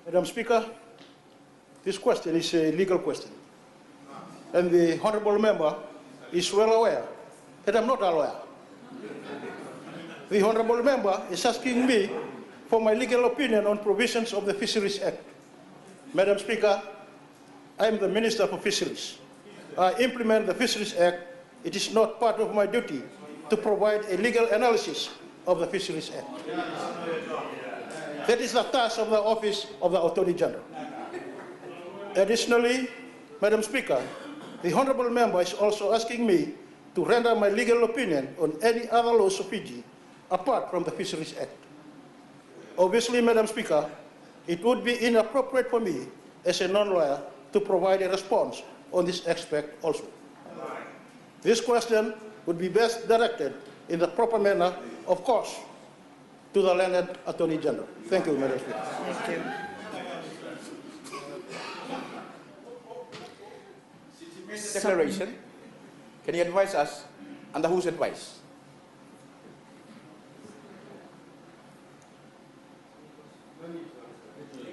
Madam Speaker, this question is a legal question. And the honorable member is well aware that I'm not a lawyer. The honorable member is asking me for my legal opinion on provisions of the Fisheries Act. Madam Speaker, I am the Minister for Fisheries. I implement the Fisheries Act. It is not part of my duty to provide a legal analysis of the Fisheries Act. That is the task of the Office of the Attorney General. Additionally, Madam Speaker, the honorable member is also asking me to render my legal opinion on any other laws of Fiji apart from the Fisheries Act. Obviously, Madam Speaker, it would be inappropriate for me as a non-lawyer to provide a response on this aspect also. This question would be best directed in the proper manner, of course, to the learned Attorney General. Thank you, Madam Speaker. Thank you. Declaration. Can you advise us under whose advice?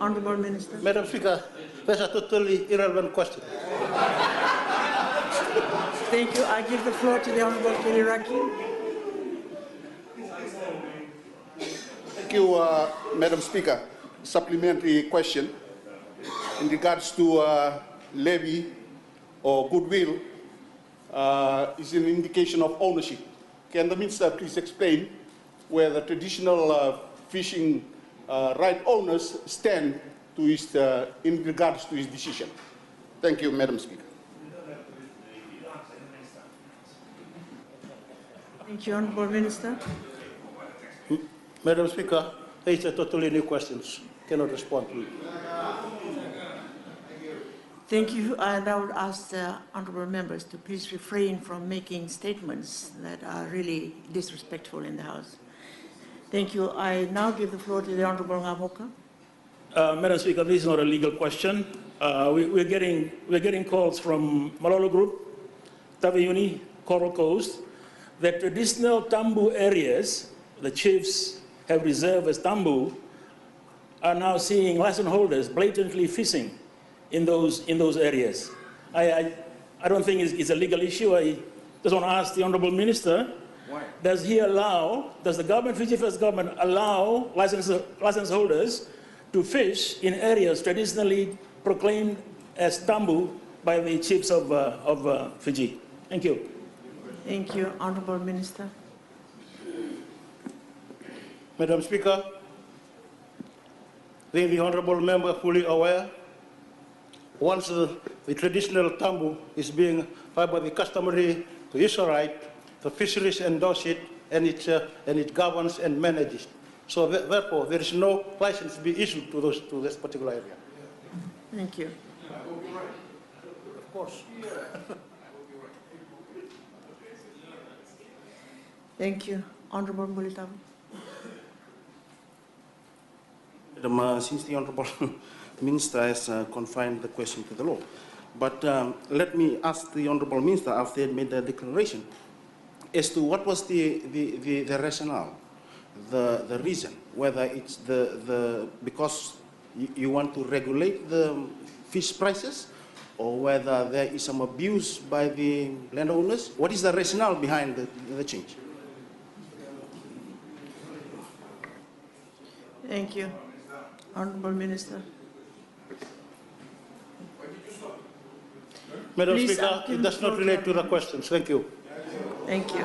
Honourable Minister. Madam Speaker, that's a totally irrelevant question. Thank you. I give the floor to the Honourable Kiriraki. Thank you, Madam Speaker. Supplementary question in regards to levy or goodwill is an indication of ownership. Can the Minister please explain where the traditional fishing right owners stand to his, in regards to his decision? Thank you, Madam Speaker. Thank you, Honourable Minister. Madam Speaker, these are totally new questions. Cannot respond to it. Thank you. And I would ask the honourable members to please refrain from making statements that are really disrespectful in the House. Thank you. I now give the floor to the Honourable Ngamoka. Madam Speaker, this is not a legal question. We're getting calls from Malolo Group, Taveuni, Coral Coast, that traditional tambu areas the chiefs have reserved as tambu are now seeing license holders blatantly fishing in those areas. I don't think it's a legal issue. I just want to ask the Honourable Minister, why? Does the government, Fiji First government, allow license holders to fish in areas traditionally proclaimed as tambu by the chiefs of Fiji? Thank you. Thank you, Honourable Minister. Madam Speaker, the honourable member fully aware, once the traditional tambu is being by the customary to use a right, the fisheries endorse it and it governs and manages. So therefore, there is no license to be issued to this particular area. Thank you. Of course. Thank you, Honourable Mulitavu. Since the Honourable Minister has confined the question to the law, but let me ask the Honourable Minister, after he made the declaration, as to what was the rationale, the reason, whether it's because you want to regulate the fish prices, or whether there is some abuse by the landowners. What is the rationale behind the change? Thank you, Honourable Minister. Madam Please, Speaker, it does not relate to the questions. Thank you. Thank you.